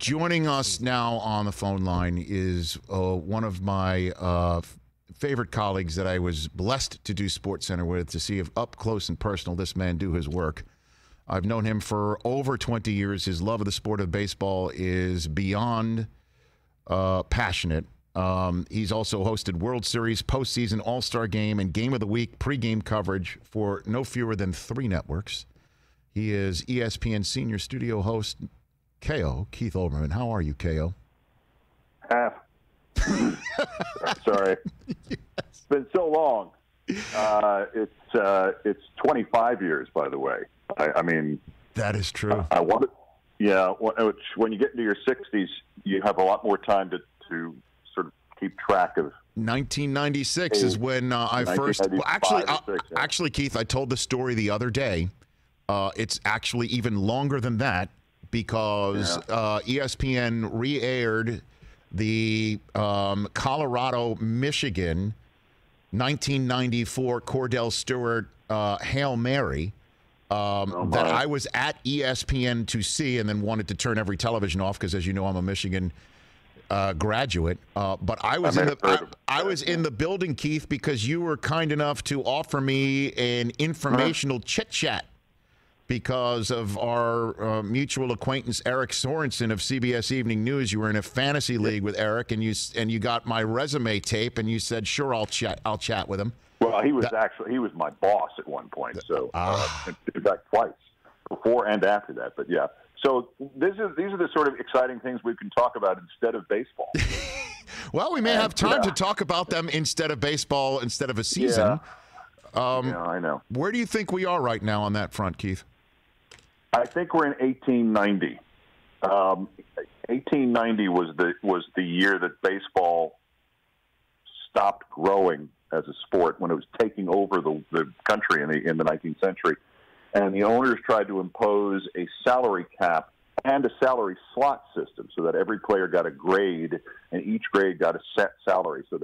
Joining us now on the phone line is one of my favorite colleagues that I was blessed to do SportsCenter with, to see up close and personal this man do his work. I've known him for over 20 years. His love of the sport of baseball is beyond passionate. He's also hosted World Series, postseason, All-Star Game, and Game of the Week pregame coverage for no fewer than 3 networks. He is ESPN senior studio host, KO, Keith Olbermann. How are you, KO? Sorry. Yes. It's been so long. It's 25 years, by the way. I mean, that is true. I want it. Yeah, when you get into your 60s, you have a lot more time to sort of keep track of. 1996 is when I first. Well, actually, Keith, I told the story the other day. It's actually even longer than that, because ESPN re-aired the Colorado-Michigan 1994 Cordell Stewart Hail Mary that I was at ESPN to see, and then wanted to turn every television off because, as you know, I'm a Michigan graduate. But I was in the building, Keith, because you were kind enough to offer me an informational chit-chat because of our mutual acquaintance Eric Sorensen of CBS Evening News. You were in a fantasy league with Eric, and you got my resume tape, and you said, "Sure, I'll chat with him." Well, he was my boss at one point. So in fact, twice, before and after that. But yeah, so these are the sort of exciting things we can talk about instead of baseball. Well, we may have time to talk about them instead of baseball, instead of a season. Yeah, I know. Where do you think we are right now on that front, Keith? I think we're in 1890. 1890 was the year that baseball stopped growing as a sport, when it was taking over the country in the 19th century, and the owners tried to impose a salary cap and a salary slot system so that every player got a grade, and each grade got a set salary. So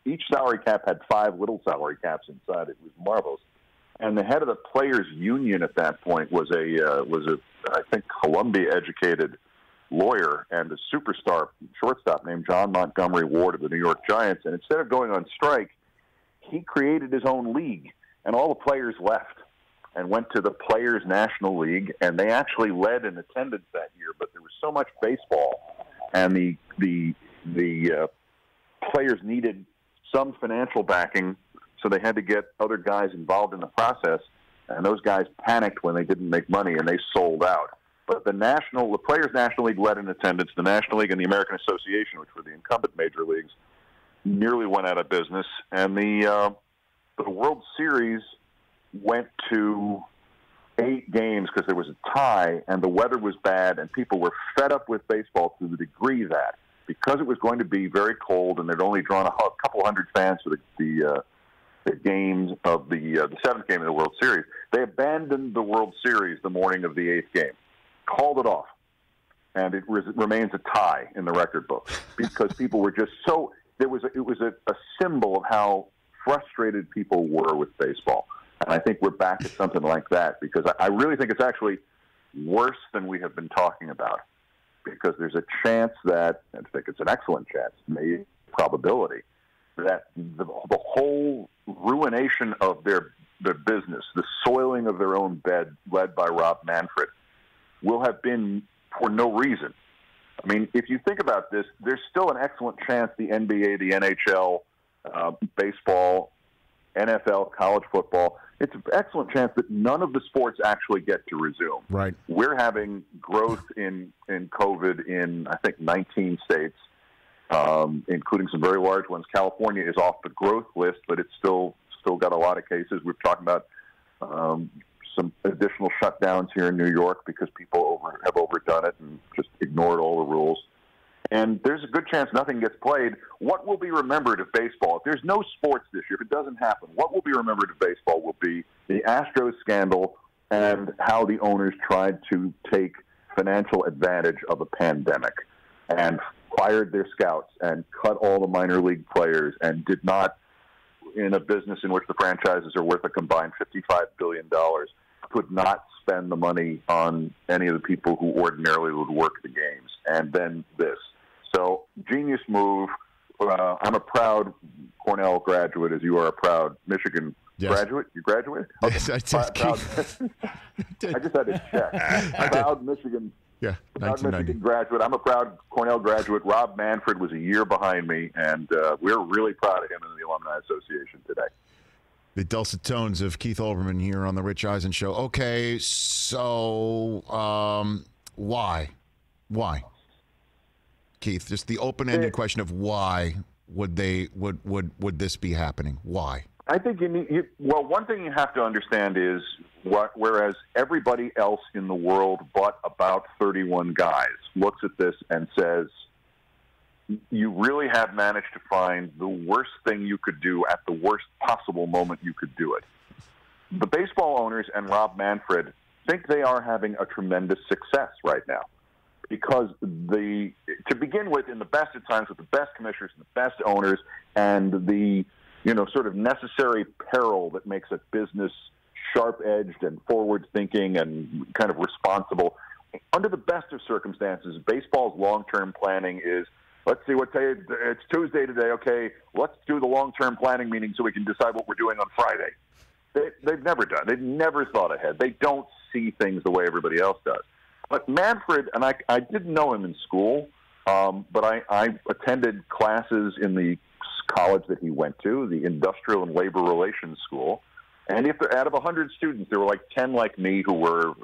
each salary cap had 5 little salary caps inside. It was marvelous. And the head of the players' union at that point was a I think Columbia-educated lawyer and a superstar shortstop named John Montgomery Ward of the New York Giants. And instead of going on strike, he created his own league, and all the players left and went to the Players National League, and they actually led in attendance that year. But there was so much baseball, and the players needed some financial backing. So they had to get other guys involved in the process, and those guys panicked when they didn't make money, and they sold out. But the Players National League led in attendance. The National League and the American Association, which were the incumbent major leagues, nearly went out of business. And the World Series went to 8 games because there was a tie, and the weather was bad, and people were fed up with baseball to the degree that, because it was going to be very cold and they'd only drawn a couple hundred fans for the games of the 7th game of the World Series, they abandoned the World Series the morning of the 8th game, called it off, and it remains a tie in the record book because people were just so. It was a symbol of how frustrated people were with baseball, and I think we're back at something like that, because I really think it's actually worse than we have been talking about, because there's a chance that, I think it's an excellent chance, maybe probability, that the whole ruination of their business, the soiling of their own bed, led by Rob Manfred, will have been for no reason. I mean, if you think about this, there's still an excellent chance the NBA, the NHL, baseball, NFL, college football, it's an excellent chance that none of the sports actually get to resume. Right. We're having growth in COVID in, I think, 19 states. Including some very large ones. California is off the growth list, but it's still got a lot of cases. We've talked about some additional shutdowns here in New York because people have overdone it and just ignored all the rules. And there's a good chance nothing gets played. What will be remembered of baseball? If there's no sports this year, if it doesn't happen, what will be remembered of baseball will be the Astros scandal and how the owners tried to take financial advantage of a pandemic and fired their scouts and cut all the minor league players and did not, in a business in which the franchises are worth a combined $55 billion, could not spend the money on any of the people who ordinarily would work the games. And then this. So, genius move. I'm a proud Cornell graduate, as you are a proud Michigan graduate. You graduated? Okay. Yes, I just I just had to check. Proud Michigan. Yeah, Proud Michigan graduate. I'm a proud Cornell graduate. Rob Manfred was a year behind me, and we're really proud of him in the Alumni Association today. The dulcet tones of Keith Olbermann here on the Rich Eisen Show. Okay, so why? Why? Keith, just the open-ended question of why would this be happening? Why? I think one thing you have to understand is whereas everybody else in the world but about 31 guys looks at this and says, you really have managed to find the worst thing you could do at the worst possible moment you could do it. The baseball owners and Rob Manfred think they are having a tremendous success right now because to begin with, in the best of times with the best commissioners and the best owners and the sort of necessary peril that makes a business sharp-edged and forward-thinking and kind of responsible. Under the best of circumstances, baseball's long-term planning is, let's see what day, it's Tuesday today, okay, let's do the long-term planning meeting so we can decide what we're doing on Friday. They've never done. They've never thought ahead. They don't see things the way everybody else does. But Manfred, and I didn't know him in school, but I attended classes in the college that he went to, the Industrial and Labor Relations School. And out of 100 students, there were like 10 like me who were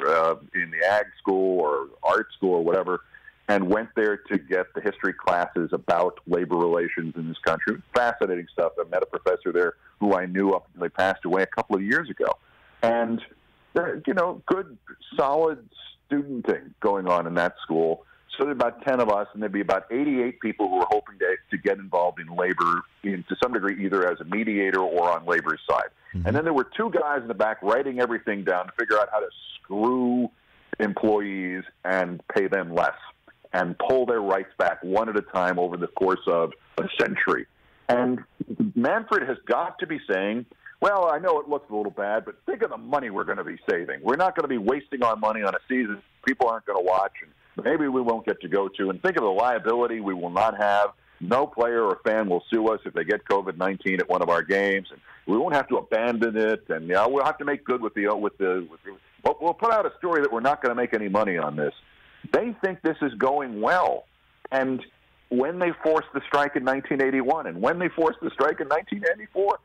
in the ag school or art school or whatever, and went there to get the history classes about labor relations in this country. Fascinating stuff. I met a professor there who I knew up until they passed away a couple of years ago. And, good, solid studenting going on in that school. So there's about 10 of us, and there'd be about 88 people who were hoping to get involved in labor to some degree, either as a mediator or on labor's side. Mm-hmm. And then there were two guys in the back writing everything down to figure out how to screw employees and pay them less and pull their rights back one at a time over the course of a century. And Manfred has got to be saying, well, I know it looks a little bad, but think of the money we're going to be saving. We're not going to be wasting our money on a season people aren't going to watch, and maybe we won't get to go to. And think of the liability we will not have. No player or fan will sue us if they get COVID-19 at one of our games, and we won't have to abandon it. And we'll have to make good with the. We'll put out a story that we're not going to make any money on this. They think this is going well, and when they forced the strike in 1981, and when they forced the strike in 1994,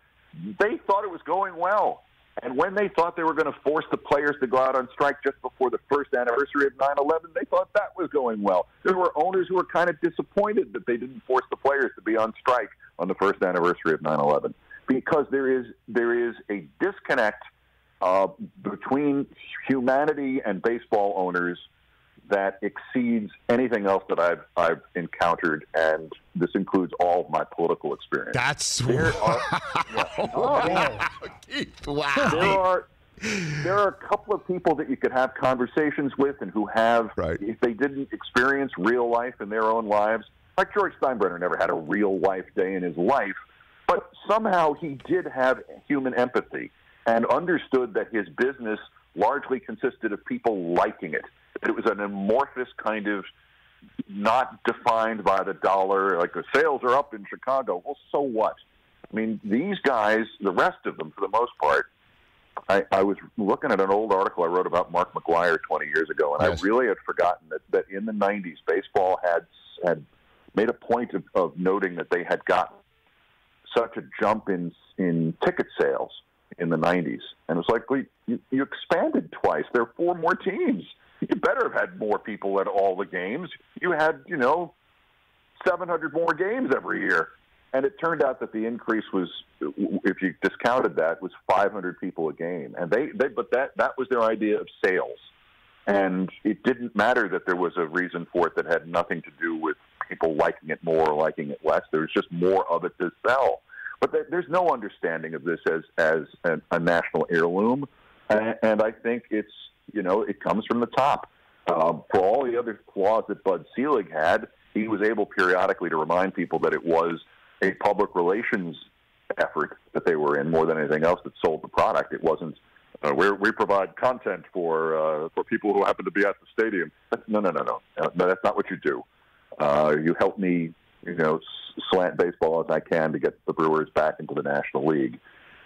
they thought it was going well. And when they thought they were going to force the players to go out on strike just before the first anniversary of 9/11, they thought that was going well. There were owners who were kind of disappointed that they didn't force the players to be on strike on the first anniversary of 9/11, because there is a disconnect between humanity and baseball owners that exceeds anything else that I've encountered, and this includes all of my political experience. That's wow. There are a couple of people that you could have conversations with, and who have, if they didn't experience real life in their own lives, like George Steinbrenner never had a real life day in his life, but somehow he did have human empathy and understood that his business largely consisted of people liking it. It was an amorphous kind of, not defined by the dollar, like the sales are up in Chicago. Well, so what? I mean, these guys, the rest of them, for the most part, I was looking at an old article I wrote about Mark McGwire 20 years ago, and yes. I really had forgotten that in the 90s, baseball had made a point of noting that they had gotten such a jump in ticket sales in the 90s. And it was like, well, you expanded twice. There are 4 more teams. You better have had more people at all the games. You had, 700 more games every year. And it turned out that the increase was, if you discounted that, was 500 people a game. And but that was their idea of sales. And it didn't matter that there was a reason for it that had nothing to do with people liking it more or liking it less. There was just more of it to sell. But there's no understanding of this as a national heirloom. And I think it's, it comes from the top. For all the other flaws that Bud Selig had, he was able periodically to remind people that it was a public relations effort that they were in more than anything else that sold the product. It wasn't we provide content for people who happen to be at the stadium. No. That's not what you do. You help me, slant baseball as I can to get the Brewers back into the National League.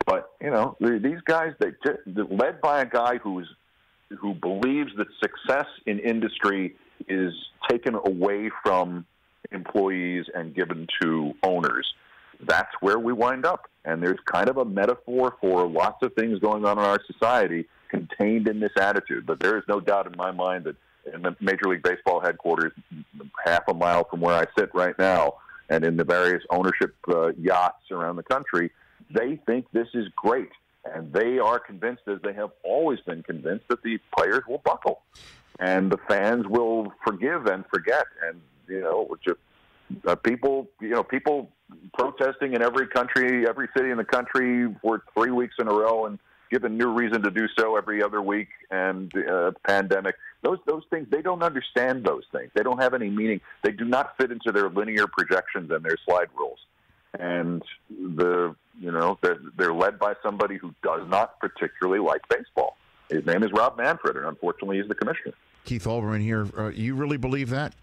But these guys, they're led by a guy who believes that success in industry is taken away from employees and given to owners. That's where we wind up. And there's kind of a metaphor for lots of things going on in our society contained in this attitude. But there is no doubt in my mind that in the Major League Baseball headquarters, half a mile from where I sit right now, and in the various ownership yachts around the country, they think this is great. And they are convinced, as they have always been convinced, that the players will buckle. And the fans will forgive and forget. And, just people protesting in every city in the country for 3 weeks in a row and given new reason to do so every other week, and pandemic. Those things, they don't understand those things. They don't have any meaning. They do not fit into their linear projections and their slide rules. And they're led by somebody who does not particularly like baseball. His name is Rob Manfred, and unfortunately, he's the commissioner. Keith Olbermann here. You really believe that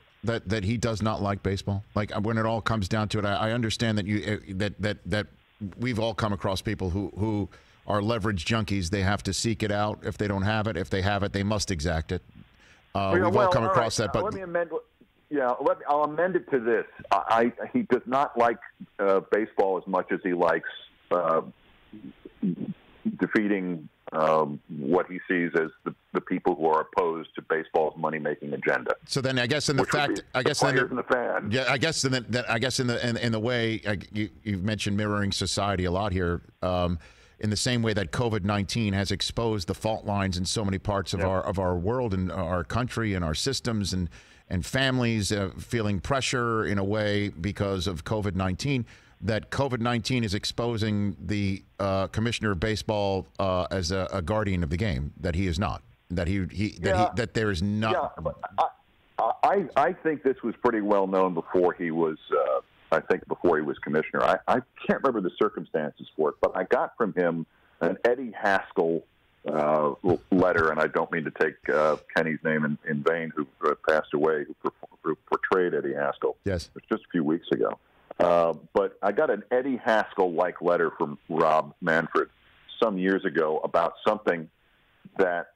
he does not like baseball? Like, when it all comes down to it, I understand that that we've all come across people who are leverage junkies. They have to seek it out. If they don't have it, if they have it, they must exact it. We've all come across that. But let me amend. I'll amend it to this. He does not like baseball as much as he likes defeating what he sees as the people who are opposed to baseball's money-making agenda. So then, I guess in the fact, I guess in the fan. Yeah, I guess in the way you've mentioned mirroring society a lot here. In the same way that COVID-19 has exposed the fault lines in so many parts of our world and our country and our systems and families feeling pressure in a way because of COVID-19, that COVID-19 is exposing the commissioner of baseball as a guardian of the game, that he is not, that there is not. Yeah, but I think this was pretty well known before he was. Before he was commissioner. I can't remember the circumstances for it, but I got from him an Eddie Haskell letter, and I don't mean to take Kenny's name in vain, who passed away, who portrayed Eddie Haskell. Yes. It was just a few weeks ago. But I got an Eddie Haskell-like letter from Rob Manfred some years ago about something that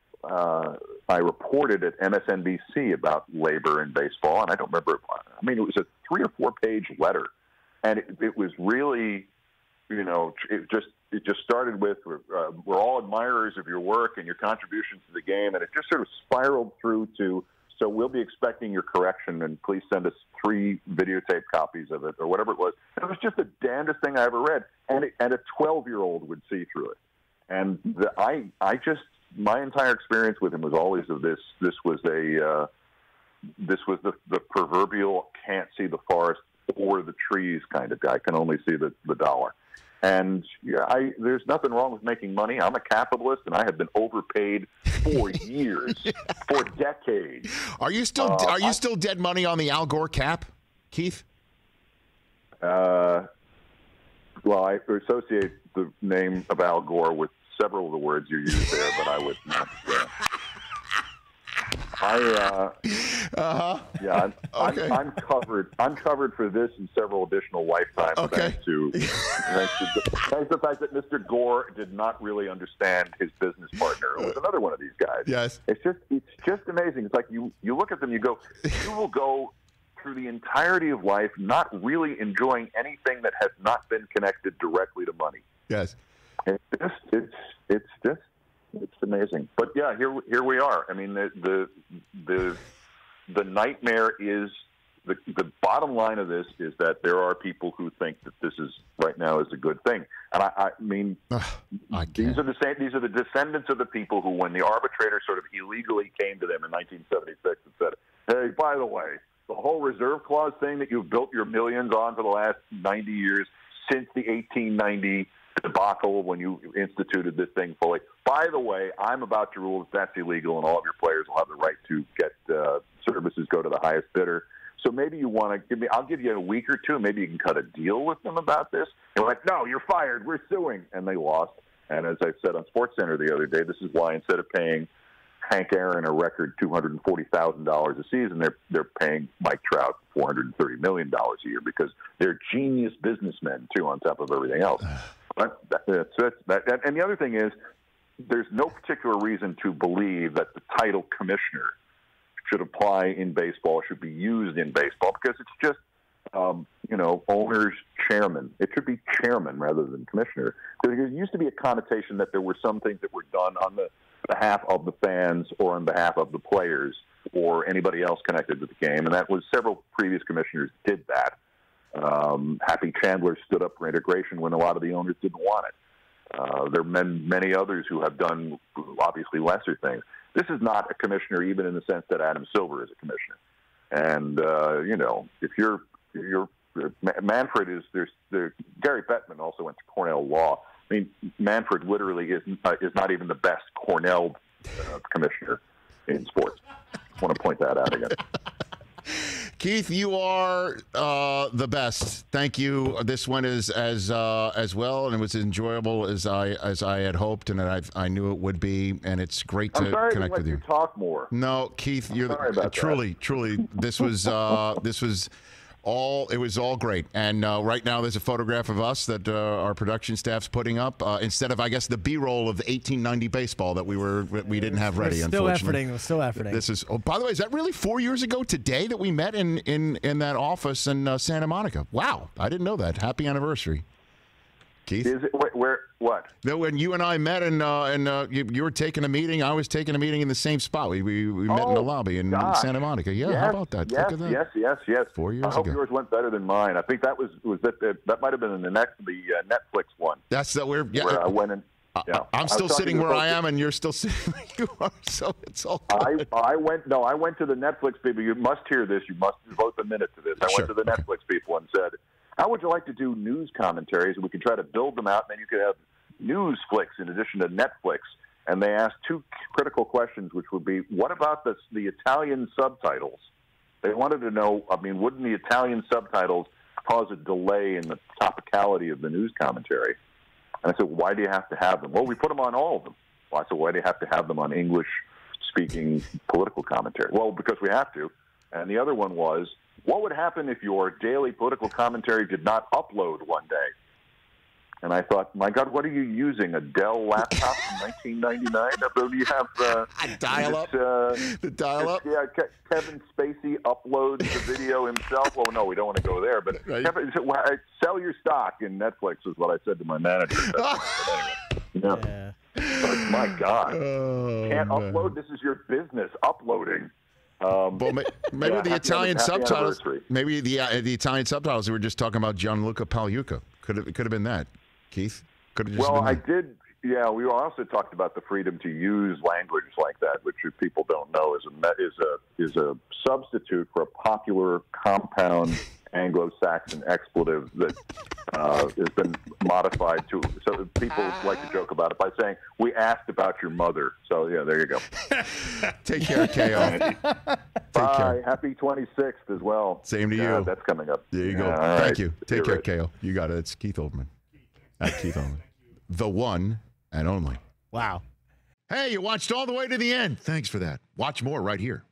I reported at MSNBC about labor in baseball, and I don't remember. I mean, it was a 3 or 4 page letter, and it was really, it just started with we're all admirers of your work and your contributions to the game, and it just sort of spiraled through to, so we'll be expecting your correction, and please send us 3 videotape copies of it, or whatever it was. And it was just the damnedest thing I ever read, and a 12-year-old would see through it. And my entire experience with him was always of this. This was the proverbial can't see the forest or the trees kind of guy, can only see the dollar. And there's nothing wrong with making money. I'm a capitalist, and I have been overpaid for years, for decades. Are you still dead money on the Al Gore cap, Keith? Well, I associate the name of Al Gore with several of the words you used there, but I would not. Yeah, okay. I'm covered. I'm covered for this and several additional lifetimes. Okay. Thanks to the fact that Mr. Gore did not really understand his business partner. It was another one of these guys. Yes. It's just amazing. It's like you look at them, you will go through the entirety of life not really enjoying anything that has not been connected directly to money. Yes. It's amazing. But yeah, here we are. I mean, the nightmare is the bottom line of this is that there are people who think that this is right now is a good thing. And I mean, these are the descendants of the people who, when the arbitrator sort of illegally came to them in 1976 and said, "Hey, by the way, the whole reserve clause thing that you've built your millions on for the last 90 years since the 1890 debacle when you instituted this thing fully. By the way, I'm about to rule that that's illegal, and all of your players will have the right to get services go to the highest bidder. So maybe you want to give me, I'll give you a week or two. Maybe you can cut a deal with them about this." And we're like, "No, you're fired. We're suing." And they lost. And as I said on SportsCenter the other day, this is why instead of paying Hank Aaron a record $240,000 a season, they're paying Mike Trout $430 million a year because they're genius businessmen, too, on top of everything else. But and the other thing is, there's no particular reason to believe that the title commissioner should apply in baseball, should be used in baseball, because it's just, owner's chairman. It should be chairman rather than commissioner. Because there used to be a connotation that there were some things that were done on the behalf of the fans or on behalf of the players or anybody else connected to the game, and that was several previous commissioners did that. Happy Chandler stood up for integration when a lot of the owners didn't want it. There are many others who have done obviously lesser things. This is not a commissioner, even in the sense that Adam Silver is a commissioner. And if you're Manfred is Gary Bettman also went to Cornell Law. I mean, Manfred literally is not even the best Cornell commissioner in sports. I want to point that out again. Keith, you are the best. Thank you. This one is as well, and it was enjoyable as I had hoped, and I knew it would be. And it's great to connect with you. Talk more. No, Keith, you're truly. This was it was all great. And right now there's a photograph of us that our production staff's putting up instead of, I guess, the B-roll of the 1890 baseball that we didn't have ready. Unfortunately, We're still efforting. This is. Oh, by the way, is that really 4 years ago today that we met in that office in Santa Monica? Wow, I didn't know that. Happy anniversary, Keith. Is it where? What? No, when you and I met and you were taking a meeting, I was taking a meeting in the same spot. We met in the lobby in Santa Monica. Yeah, yes, how about that? Yes, look at that. Yes. 4 years ago. I hope yours went better than mine. I think that that might have been the Netflix one. That's that we're where I went in. Yeah. I'm still sitting where I am, and you're still sitting where you are. So it's all good. I went to the Netflix people. You must hear this. You must devote a minute to this. I went to the Netflix people and said, how would you like to do news commentaries? And we could try to build them out, and then you could have news flicks in addition to Netflix. And they asked two critical questions, which would be, what about the Italian subtitles? They wanted to know, wouldn't the Italian subtitles cause a delay in the topicality of the news commentary? And I said, why do you have to have them? Well, we put them on all of them. Well, I said, why do you have to have them on English-speaking political commentary? Well, because we have to. And the other one was, what would happen if your daily political commentary did not upload one day? And I thought, my God, what are you using? A Dell laptop from 1999? Do you have dial-up? The dial-up? Yeah, Kevin Spacey uploads the video himself. Well, no, we don't want to go there. But Kevin, sell your stock in Netflix is what I said to my manager. Yeah. But my God, can't upload. This is your business, uploading. Well, maybe the Italian subtitles. Maybe the Italian subtitles. We were just talking about Gianluca Pagliuca. Could have been that, Keith. Could have just been that. Did. Yeah, we also talked about the freedom to use language like that, which people don't know is a substitute for a popular compound Anglo-Saxon expletive that has been modified to. So people like to joke about it by saying, "We asked about your mother." So yeah, there you go. Take care, KO. Bye. Happy 26th as well. Same to you. That's coming up. There you go. Thank you. Take care, KO. You got it. It's Keith Olbermann. Keith Olbermann. The one and only. Wow. Hey, you watched all the way to the end. Thanks for that. Watch more right here.